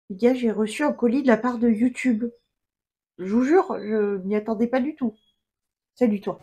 Les gars, j'ai reçu un colis de la part de YouTube. Je vous jure, je m'y attendais pas du tout. Salut toi.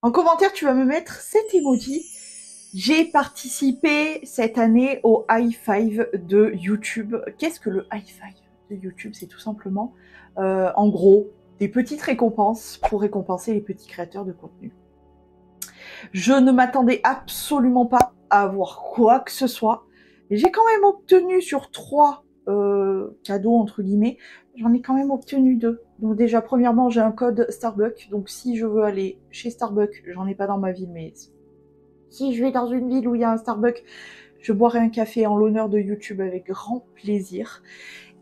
En commentaire, tu vas me mettre cet emoji. J'ai participé cette année au High Five de YouTube. Qu'est-ce que le High Five de YouTube? C'est tout simplement, en gros, des petites récompenses pour récompenser les petits créateurs de contenu. Je ne m'attendais absolument pas à avoir quoi que ce soit. J'ai quand même obtenu sur 3 cadeaux, entre guillemets, j'en ai quand même obtenu 2. Donc déjà, premièrement, j'ai un code Starbucks. Donc si je veux aller chez Starbucks, j'en ai pas dans ma ville, mais si je vais dans une ville où il y a un Starbucks, je boirai un café en l'honneur de YouTube avec grand plaisir.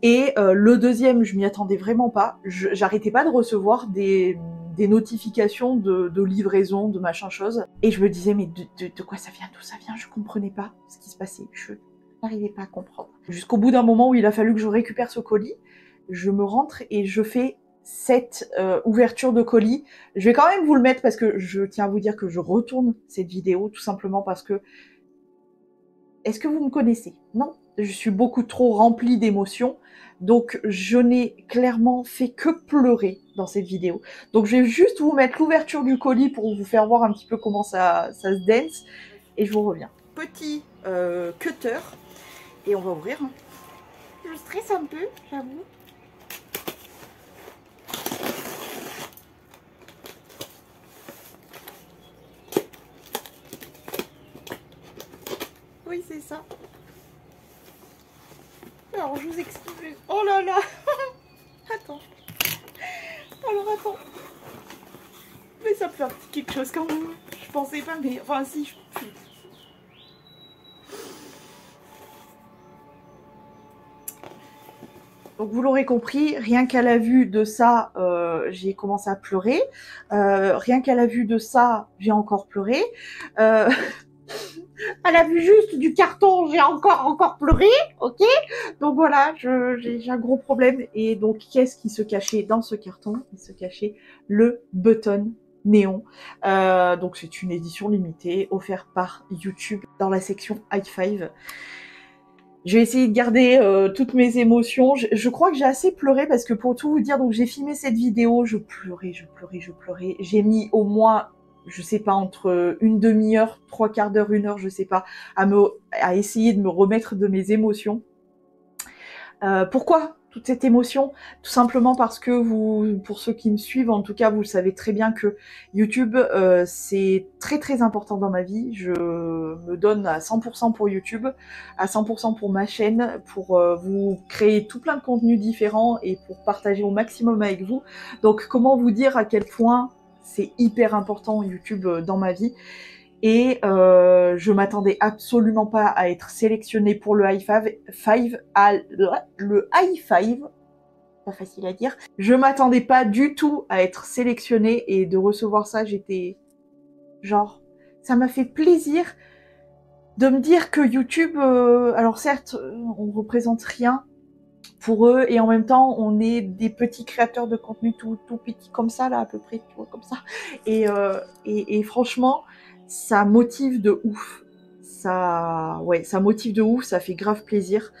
Et le deuxième, je m'y attendais vraiment pas. J'arrêtais pas de recevoir des notifications de livraison, de machin chose. Et je me disais, mais de quoi ça vient, d'où ça vient? Je comprenais pas ce qui se passait. Je n'arrivais pas à comprendre. Jusqu'au bout d'un moment où il a fallu que je récupère ce colis, je me rentre et je fais cette ouverture de colis. Je vais quand même vous le mettre parce que je tiens à vous dire que je retourne cette vidéo, tout simplement parce que... Est-ce que vous me connaissez? Non. Je suis beaucoup trop remplie d'émotions. Donc, je n'ai clairement fait que pleurer dans cette vidéo. Donc, je vais juste vous mettre l'ouverture du colis pour vous faire voir un petit peu comment ça se dance. Et je vous reviens. Petit cutter. Et on va ouvrir. Je stresse un peu, j'avoue. Oui, c'est ça. Alors, je vous explique. Oh là là. Attends. Alors, attends. Mais ça me fait un petit quelque chose quand même. Je pensais pas, mais... Enfin, si, je... Donc vous l'aurez compris, rien qu'à la vue de ça, j'ai commencé à pleurer. Rien qu'à la vue de ça, j'ai encore pleuré. Euh, à la vue juste du carton, j'ai encore pleuré, ok? Donc voilà, j'ai un gros problème. Et donc, qu'est-ce qui se cachait dans ce carton? Il se cachait le button néon. Donc c'est une édition limitée offerte par YouTube dans la section High Five. Je vais essayer de garder toutes mes émotions. Je crois que j'ai assez pleuré parce que pour tout vous dire, donc j'ai filmé cette vidéo, je pleurais, je pleurais, je pleurais. J'ai mis au moins, je sais pas, entre une demi-heure, 3/4 d'heure, 1 heure, je sais pas, à essayer de me remettre de mes émotions. Pourquoi toute cette émotion? Tout simplement parce que vous, pour ceux qui me suivent, en tout cas, vous le savez très bien que YouTube, c'est très très important dans ma vie. Je me donne à 100% pour YouTube, à 100% pour ma chaîne, pour vous créer tout plein de contenus différents et pour partager au maximum avec vous. Donc, comment vous dire à quel point c'est hyper important YouTube dans ma vie? Et je m'attendais absolument pas à être sélectionnée pour le le High Five, pas facile à dire. Je m'attendais pas du tout à être sélectionnée et de recevoir ça, j'étais genre, ça m'a fait plaisir de me dire que YouTube, alors certes, on représente rien pour eux et en même temps, on est des petits créateurs de contenu tout petits comme ça là à peu près, tu vois, comme ça. Et franchement, ça motive de ouf. Ça motive de ouf, ça fait grave plaisir.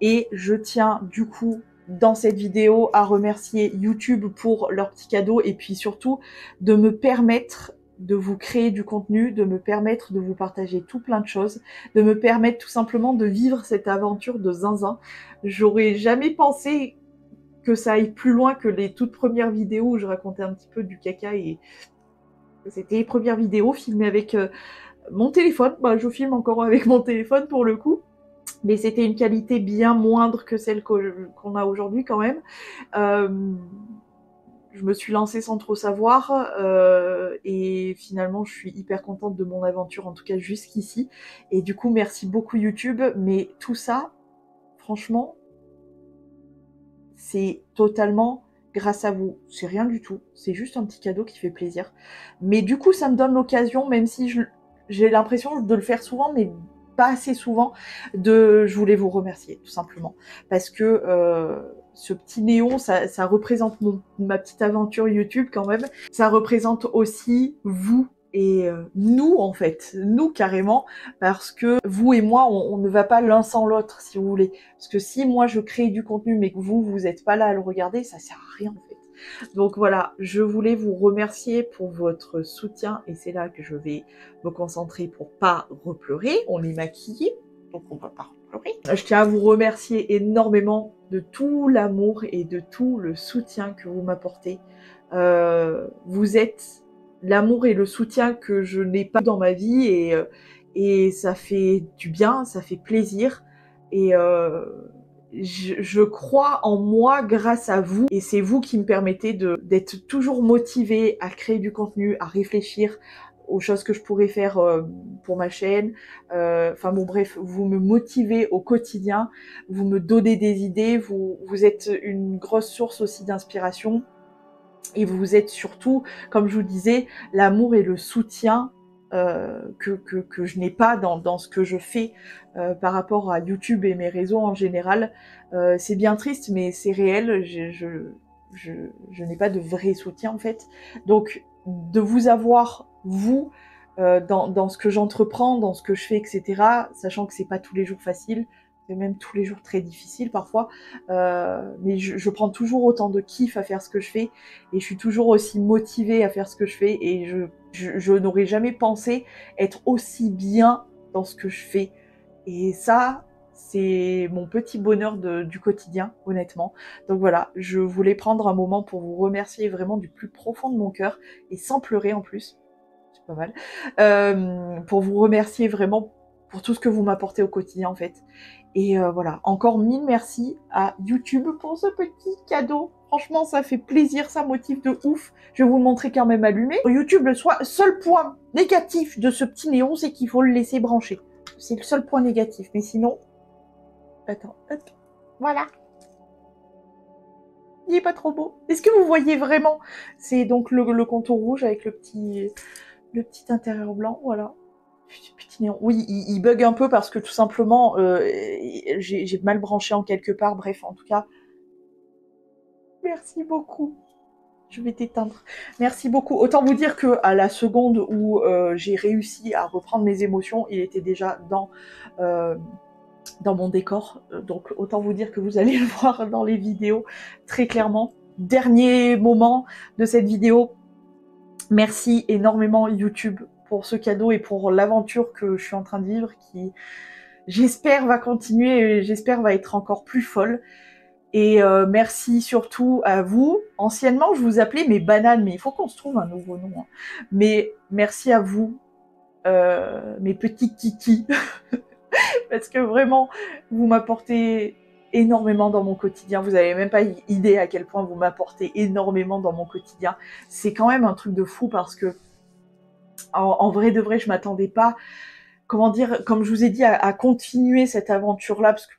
Et je tiens du coup dans cette vidéo à remercier YouTube pour leur petit cadeau et puis surtout de me permettre de vous créer du contenu, de me permettre de vous partager tout plein de choses, de me permettre tout simplement de vivre cette aventure de zinzin. J'aurais jamais pensé que ça aille plus loin que les toutes premières vidéos où je racontais un petit peu du caca et c'était les premières vidéos filmées avec mon téléphone. Bah, je filme encore avec mon téléphone pour le coup. Mais c'était une qualité bien moindre que celle qu'on a aujourd'hui quand même. Je me suis lancée sans trop savoir et finalement je suis hyper contente de mon aventure, en tout cas jusqu'ici. Et du coup, merci beaucoup YouTube. Mais tout ça, franchement, c'est totalement grâce à vous. C'est rien du tout. C'est juste un petit cadeau qui fait plaisir. Mais du coup, ça me donne l'occasion, même si j'ai l'impression de le faire souvent, mais pas assez souvent, je voulais vous remercier, tout simplement. Parce que ce petit néon, ça représente ma petite aventure YouTube quand même. Ça représente aussi vous et nous en fait, nous carrément, parce que vous et moi, on ne va pas l'un sans l'autre, si vous voulez. Parce que si moi je crée du contenu, mais que vous n'êtes pas là à le regarder, ça sert à rien en fait. Donc voilà, je voulais vous remercier pour votre soutien, et c'est là que je vais me concentrer pour pas repleurer. On est maquillé, donc on va pas repleurer. Je tiens à vous remercier énormément de tout l'amour et de tout le soutien que vous m'apportez. Vous êtes l'amour et le soutien que je n'ai pas dans ma vie, et ça fait du bien, ça fait plaisir, et je crois en moi grâce à vous, et c'est vous qui me permettez d'être toujours motivée à créer du contenu, à réfléchir aux choses que je pourrais faire pour ma chaîne. Enfin bon bref, vous me motivez au quotidien, vous me donnez des idées, vous êtes une grosse source aussi d'inspiration. Et vous êtes surtout, comme je vous disais, l'amour et le soutien que je n'ai pas dans ce que je fais par rapport à YouTube et mes réseaux en général. C'est bien triste, mais c'est réel. Je n'ai pas de vrai soutien en fait. Donc, de vous avoir, vous, dans ce que j'entreprends, dans ce que je fais, etc., sachant que c'est pas tous les jours facile, c'est même tous les jours très difficile parfois, mais je prends toujours autant de kiff à faire ce que je fais, et je suis toujours aussi motivée à faire ce que je fais, et je n'aurais jamais pensé être aussi bien dans ce que je fais. Et ça, c'est mon petit bonheur du quotidien, honnêtement. Donc voilà, je voulais prendre un moment pour vous remercier vraiment du plus profond de mon cœur, et sans pleurer en plus, c'est pas mal, pour vous remercier vraiment pour tout ce que vous m'apportez au quotidien en fait. Et voilà, encore mille merci à YouTube pour ce petit cadeau. Franchement, ça fait plaisir, ça motive de ouf. Je vais vous le montrer quand même allumé. YouTube, le seul point négatif de ce petit néon, c'est qu'il faut le laisser brancher. C'est le seul point négatif, mais sinon... Attends, hop, voilà. Il est pas trop beau. Est-ce que vous voyez vraiment? C'est donc le contour rouge avec le petit intérieur blanc, voilà. Petit néon. Oui, il bug un peu parce que tout simplement, j'ai mal branché en quelque part. Bref, en tout cas, merci beaucoup. Je vais t'éteindre. Merci beaucoup. Autant vous dire que à la seconde où j'ai réussi à reprendre mes émotions, il était déjà dans mon décor. Donc autant vous dire que vous allez le voir dans les vidéos très clairement. Dernier moment de cette vidéo. Merci énormément YouTube pour ce cadeau et pour l'aventure que je suis en train de vivre, qui, j'espère, va continuer, et j'espère va être encore plus folle. Et merci surtout à vous. Anciennement, je vous appelais mes bananes, mais il faut qu'on se trouve un nouveau nom. Hein. Mais merci à vous, mes petits kikis, parce que vraiment, vous m'apportez énormément dans mon quotidien. Vous n'avez même pas idée à quel point vous m'apportez énormément dans mon quotidien. C'est quand même un truc de fou parce que, en vrai de vrai, je m'attendais pas, comment dire, comme je vous ai dit, à continuer cette aventure-là, parce que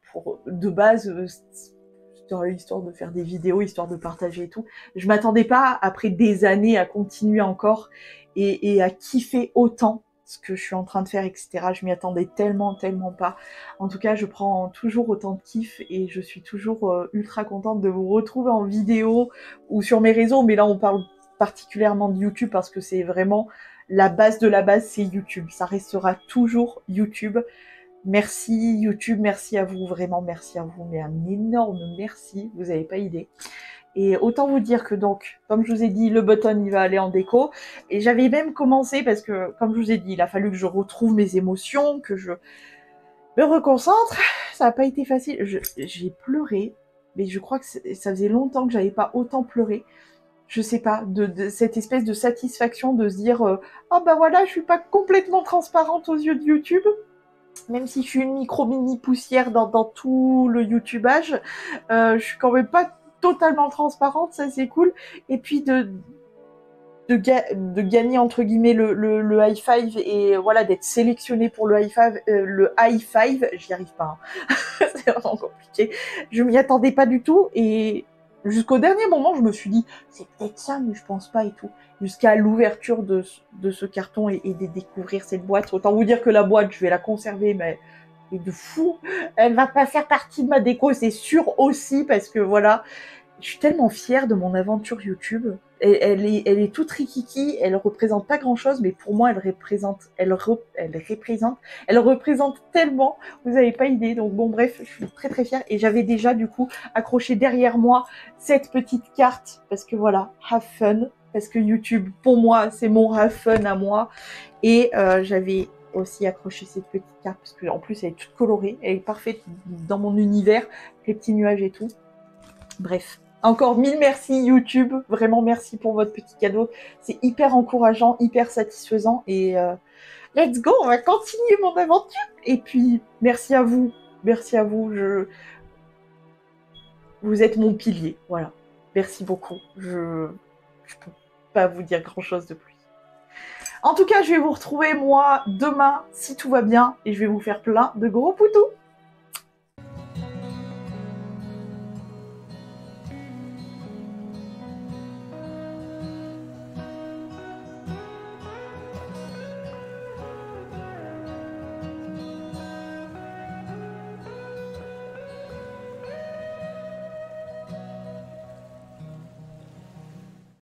de base, c'était histoire de faire des vidéos, histoire de partager et tout. Je m'attendais pas, après des années, à continuer encore et à kiffer autant ce que je suis en train de faire, etc. Je m'y attendais tellement, tellement pas. En tout cas, je prends toujours autant de kiff et je suis toujours ultra contente de vous retrouver en vidéo ou sur mes réseaux, mais là, on parle particulièrement de YouTube parce que c'est vraiment la base de la base, c'est YouTube. Ça restera toujours YouTube. Merci YouTube, merci à vous, vraiment merci à vous, mais un énorme merci, vous n'avez pas idée. Et autant vous dire que donc, comme je vous ai dit, le button il va aller en déco. Et j'avais même commencé parce que, comme je vous ai dit, il a fallu que je retrouve mes émotions, que je me reconcentre. Ça n'a pas été facile. J'ai pleuré, mais je crois que ça faisait longtemps que j'avais pas autant pleuré. Je sais pas, de cette espèce de satisfaction de se dire ah bah voilà, je suis pas complètement transparente aux yeux de YouTube. Même si je suis une mini poussière dans tout le YouTubeage, je suis quand même pas totalement transparente, ça c'est cool. Et puis de gagner entre guillemets le high five et voilà, d'être sélectionnée pour le high five, j'y arrive pas. Hein. C'est vraiment compliqué. Je m'y attendais pas du tout et jusqu'au dernier moment, je me suis dit c'est peut-être ça, mais je pense pas et tout. Jusqu'à l'ouverture de ce carton et de découvrir cette boîte. Autant vous dire que la boîte, je vais la conserver, mais Et de fou. Elle va pas faire partie de ma déco, c'est sûr aussi, parce que voilà, je suis tellement fière de mon aventure YouTube. Elle est toute rikiki, elle représente pas grand chose, mais pour moi, elle représente tellement, vous avez pas idée. Donc bon, bref, je suis très très fière. Et j'avais déjà du coup accroché derrière moi cette petite carte, parce que voilà, have fun, parce que YouTube, pour moi, c'est mon have fun à moi. Et j'avais aussi accroché cette petite carte, parce qu'en plus, elle est toute colorée, elle est parfaite dans mon univers, les petits nuages et tout. Bref. Encore 1000 merci YouTube, vraiment merci pour votre petit cadeau. C'est hyper encourageant, hyper satisfaisant et let's go, on va continuer mon aventure. Et puis merci à vous, vous êtes mon pilier, voilà. Merci beaucoup. Je peux pas vous dire grand chose de plus. En tout cas, je vais vous retrouver moi demain si tout va bien et je vais vous faire plein de gros poutous.